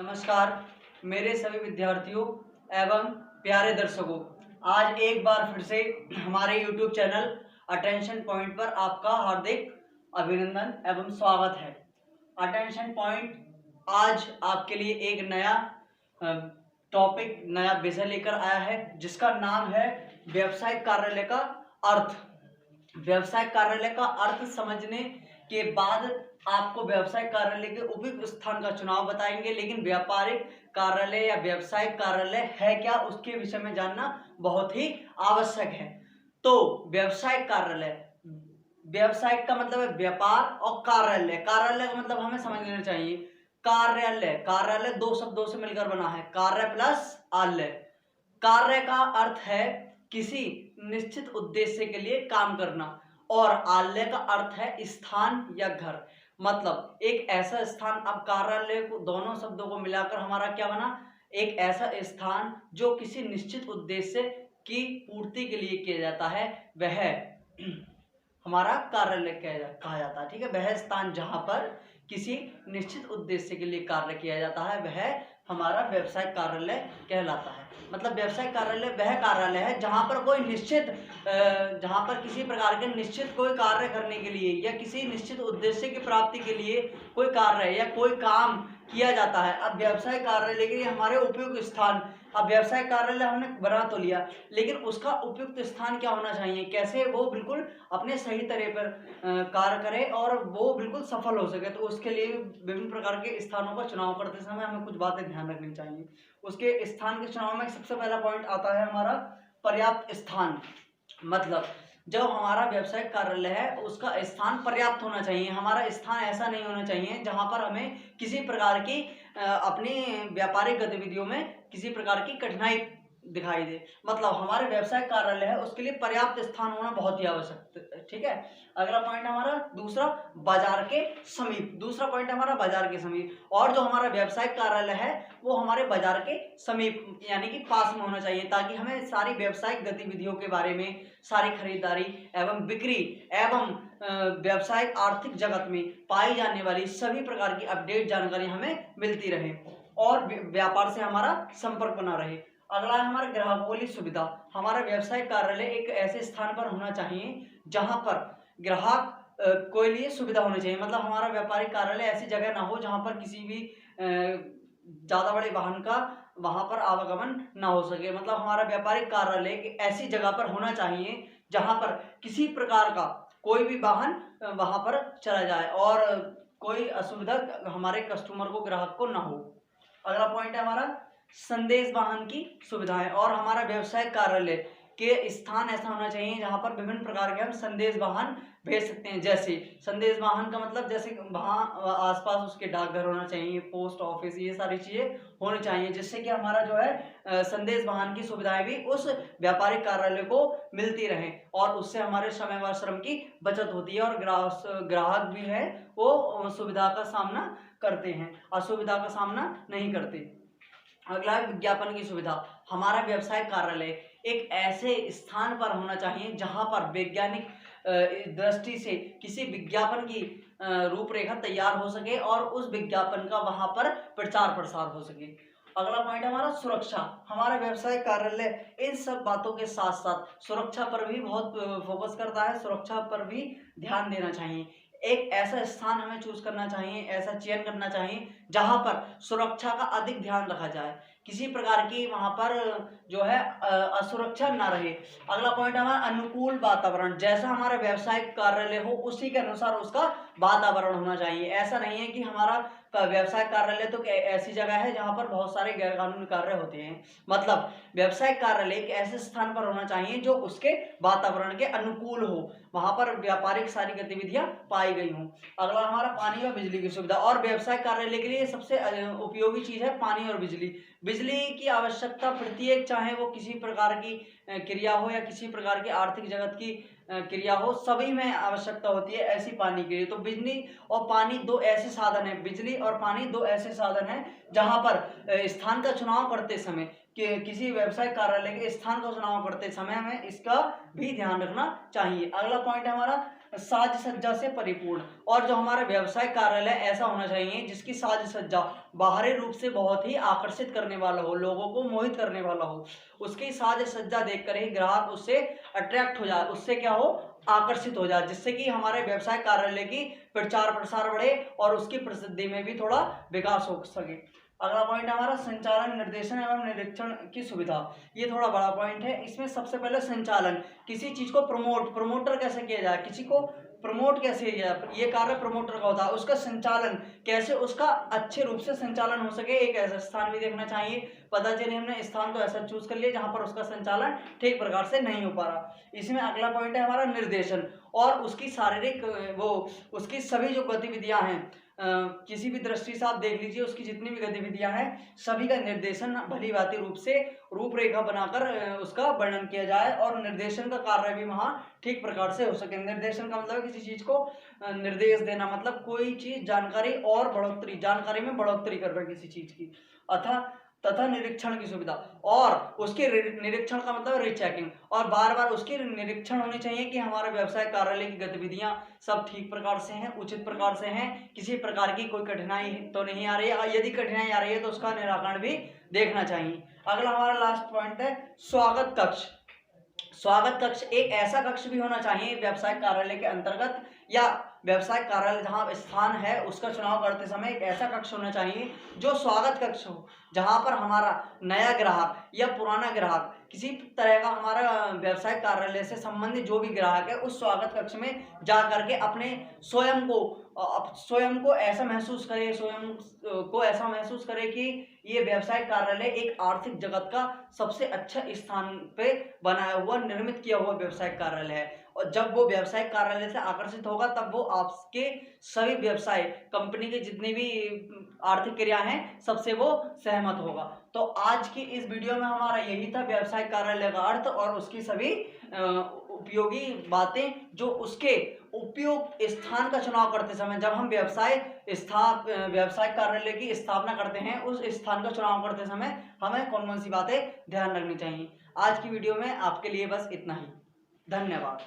नमस्कार मेरे सभी विद्यार्थियों एवं प्यारे दर्शकों। आज एक बार फिर से हमारे YouTube चैनल अटेंशन पॉइंट पर आपका हार्दिक अभिनंदन एवं स्वागत है। अटेंशन पॉइंट आज आपके लिए एक नया टॉपिक, नया विषय लेकर आया है जिसका नाम है व्यावसायिक कार्यालय का अर्थ। व्यावसायिक कार्यालय का अर्थ समझने के बाद आपको व्यावसायिक कार्यालय के उपयुक्त स्थान का चुनाव बताएंगे, लेकिन व्यापारिक कार्यालय या व्यावसायिक कार्यालय है क्या उसके विषय में जानना बहुत ही आवश्यक है। तो व्यावसायिक कार्यालय, व्यावसायिक का मतलब है व्यापार, और कार्यालय, कार्यालय का मतलब हमें समझ लेना चाहिए। कार्यालय, कार्यालय दो शब्दों से मिलकर बना है, कार्य प्लस आलय। कार्य का अर्थ है किसी निश्चित उद्देश्य के लिए काम करना, और आलय का अर्थ है स्थान या घर। मतलब एक ऐसा स्थान, अब कार्यालय को दोनों शब्दों को मिलाकर हमारा क्या बना, एक ऐसा स्थान जो किसी निश्चित उद्देश्य की पूर्ति के लिए किया जाता है, वह हमारा कार्यालय कहा जाता है। ठीक है, वह स्थान जहां पर किसी निश्चित उद्देश्य के लिए कार्य किया जाता है वह हमारा व्यवसायिक कार्यालय कहलाता है। मतलब व्यवसायिक कार्यालय वह कार्यालय है जहां पर कोई निश्चित जहां पर किसी प्रकार के निश्चित कोई कार्य करने के लिए या किसी निश्चित उद्देश्य की प्राप्ति के लिए कोई कार्य या कोई काम किया जाता है। अब व्यवसायिक कार्यालय के लिए हमारे उपयुक्त स्थान, अब व्यवसायिक कार्यालय हमने बना तो लिया, लेकिन उसका उपयुक्त स्थान क्या होना चाहिए, कैसे वो बिल्कुल अपने सही तरह पर कार्य करे और वो बिल्कुल सफल हो सके। तो उसके लिए विभिन्न प्रकार के स्थानों का चुनाव करते समय हमें कुछ बातें ध्यान रखनी चाहिए। उसके स्थान के चुनाव में सबसे पहला पॉइंट आता है हमारा पर्याप्त स्थान। मतलब जब हमारा व्यवसायिक कार्यालय है उसका स्थान पर्याप्त होना चाहिए। हमारा स्थान ऐसा नहीं होना चाहिए जहां पर हमें किसी प्रकार की अपनी व्यापारिक गतिविधियों में किसी प्रकार की कठिनाई दिखाई दे। मतलब हमारे व्यवसायिक कार्यालय है उसके लिए पर्याप्त स्थान होना बहुत ही आवश्यक है। ठीक है, अगला पॉइंट हमारा दूसरा, बाजार के समीप। दूसरा पॉइंट हमारा बाजार के समीप, और जो हमारा व्यवसायिक कार्यालय है वो हमारे बाजार के समीप यानी कि पास में होना चाहिए, ताकि हमें सारी व्यावसायिक गतिविधियों के बारे में, सारी खरीदारी एवं बिक्री एवं व्यावसायिक आर्थिक जगत में पाई जाने वाली सभी प्रकार की अपडेट जानकारी हमें मिलती रहे और व्यापार से हमारा संपर्क बना रहे। अगला है हमारा ग्राहकों की सुविधा। हमारा व्यवसायिक कार्यालय एक ऐसे स्थान पर होना चाहिए जहां पर ग्राहक को लिए सुविधा होनी चाहिए। मतलब हमारा व्यापारिक कार्यालय ऐसी जगह ना हो जहां पर किसी भी ज्यादा बड़े वाहन का वहां पर आवागमन ना हो सके। मतलब हमारा व्यापारिक कार्यालय ऐसी जगह पर होना चाहिए जहां पर किसी प्रकार का कोई भी वाहन वहां पर चला जाए और कोई असुविधा हमारे कस्टमर को, ग्राहक को ना हो। अगला पॉइंट है हमारा संदेश वाहन की सुविधाएं। और हमारा व्यवसायिक कार्यालय के स्थान ऐसा होना चाहिए जहां पर विभिन्न प्रकार के हम संदेश वाहन भेज सकते हैं। जैसे संदेश वाहन का मतलब जैसे वहां आसपास उसके डाकघर होना चाहिए, पोस्ट ऑफिस, ये सारी चीजें होनी चाहिए, जिससे कि हमारा जो है संदेश वाहन की सुविधाएं भी उस व्यापारिक कार्यालय को मिलती रहे और उससे हमारे समय व श्रम की बचत होती है और ग्राहक भी है वो सुविधा का सामना करते हैं, असुविधा का सामना नहीं करते। अगला है विज्ञापन की सुविधा। हमारा व्यवसायिक कार्यालय एक ऐसे स्थान पर होना चाहिए जहां पर वैज्ञानिक दृष्टि से किसी विज्ञापन की रूपरेखा तैयार हो सके और उस विज्ञापन का वहां पर प्रचार प्रसार हो सके। अगला पॉइंट हमारा सुरक्षा। हमारा व्यवसायिक कार्यालय इन सब बातों के साथ साथ सुरक्षा पर भी बहुत फोकस करता है, सुरक्षा पर भी ध्यान देना चाहिए। एक ऐसा स्थान हमें चूज करना चाहिए, ऐसा चयन करना चाहिए जहां पर सुरक्षा का अधिक ध्यान रखा जाए, किसी प्रकार की वहां पर जो है असुरक्षा ना रहे। अगला पॉइंट हमारा अनुकूल वातावरण। जैसा हमारा व्यवसायिक कार्यालय हो उसी के अनुसार उसका वातावरण होना चाहिए। ऐसा नहीं है कि हमारा व्यवसाय कार्यालय तो ऐसी जगह है जहां पर बहुत सारे गैर कानूनी कार्य होते हैं। मतलब व्यवसायिक कार्यालय एक ऐसे स्थान पर होना चाहिए जो उसके वातावरण के अनुकूल हो, वहां पर व्यापारिक सारी गतिविधियां पाई गई हों। अगला हमारा पानी और बिजली की सुविधा। और व्यवसायिक कार्यालय के लिए सबसे उपयोगी चीज है पानी और बिजली। बिजली की आवश्यकता प्रत्येक, चाहे वो किसी प्रकार की क्रिया हो या किसी प्रकार की आर्थिक जगत की क्रिया हो, सभी में आवश्यकता होती है ऐसी पानी के लिए। तो बिजली और पानी दो ऐसे साधन हैं, बिजली और पानी दो ऐसे साधन हैं जहां पर स्थान का चुनाव करते समय कि किसी व्यवसायिक कार्यालय के स्थान का चुनाव करते समय हमें इसका भी ध्यान रखना चाहिए। अगला पॉइंट है हमारा साज सज्जा से परिपूर्ण। और जो हमारा व्यवसाय कार्यालय ऐसा होना चाहिए जिसकी साज सज्जा बाहरी रूप से बहुत ही आकर्षित करने वाला हो, लोगों को मोहित करने वाला हो। उसकी साज सज्जा देखकर ही ग्राहक उससे अट्रैक्ट हो जाए, उससे क्या हो, आकर्षित हो जाए, जिससे कि हमारे व्यवसाय कार्यालय की प्रचार प्रसार बढ़े और उसकी प्रसिद्धि में भी थोड़ा विकास हो सके। अगला पॉइंट है हमारा संचालन, निर्देशन एवं निरीक्षण की सुविधा। ये थोड़ा बड़ा पॉइंट है। इसमें सबसे पहले संचालन, किसी चीज को प्रमोटर कैसे किया जाए, किसी को प्रमोट कैसे किया जाए, ये कार्य प्रमोटर का होता है। उसका संचालन कैसे, उसका अच्छे रूप से संचालन हो सके, एक ऐसा स्थान भी देखना चाहिए। पता चले हमने स्थान तो ऐसा चूज कर लिया जहां पर उसका संचालन ठीक प्रकार से नहीं हो पा रहा। इसमें अगला पॉइंट है हमारा निर्देशन, और उसकी शारीरिक उसकी सभी जो गतिविधियां हैं, किसी भी दृष्टि से आप देख लीजिए, उसकी जितनी भी गतिविधियां हैं सभी का निर्देशन भली भांति रूप से रूपरेखा बनाकर उसका वर्णन किया जाए, और निर्देशन का कार्य भी वहां ठीक प्रकार से हो सके। निर्देशन का मतलब किसी चीज को निर्देश देना, मतलब कोई चीज जानकारी और बढ़ोतरी, जानकारी में बढ़ोतरी करना किसी चीज की। तथा निरीक्षण की सुविधा, और उसके निरीक्षण का मतलब रीचेकिंग, और बार बार उसकी निरीक्षण होनी चाहिए कि हमारे व्यवसाय कार्यालय की गतिविधियां सब ठीक प्रकार से हैं, उचित प्रकार से हैं, किसी प्रकार की कोई कठिनाई तो नहीं आ रही है, यदि कठिनाई आ रही है तो उसका निराकरण भी देखना चाहिए। अगला हमारा लास्ट पॉइंट है स्वागत कक्ष। स्वागत कक्ष एक ऐसा कक्ष भी होना चाहिए व्यवसाय कार्यालय के अंतर्गत, या व्यवसाय कार्यालय जहां स्थान है उसका चुनाव करते समय एक ऐसा कक्ष होना चाहिए जो स्वागत कक्ष हो, जहां पर हमारा नया ग्राहक या पुराना ग्राहक, किसी तरह का हमारा व्यवसाय कार्यालय से संबंधित जो भी ग्राहक है उस स्वागत कक्ष में जा करके अपने स्वयं को ऐसा महसूस करे, स्वयं को ऐसा महसूस करे कि ये व्यवसाय कार्यालय एक आर्थिक जगत का सबसे अच्छा स्थान पे बनाया हुआ, निर्मित किया हुआ व्यवसाय कार्यालय है। और जब वो व्यवसाय कार्यालय से आकर्षित होगा तब वो आपके सभी व्यवसाय, कंपनी के जितने भी आर्थिक क्रिया हैं सबसे वो सहमत होगा। तो आज की इस वीडियो में हमारा यही था, व्यवसाय कार्यालय का अर्थ और उसकी सभी उपयोगी बातें, जो उसके उपयुक्त स्थान का चुनाव करते समय, जब हम व्यवसाय कार्यालय की स्थापना करते हैं, उस स्थान का चुनाव करते समय हमें कौन कौन सी बातें ध्यान रखनी चाहिए। आज की वीडियो में आपके लिए बस इतना ही। धन्यवाद।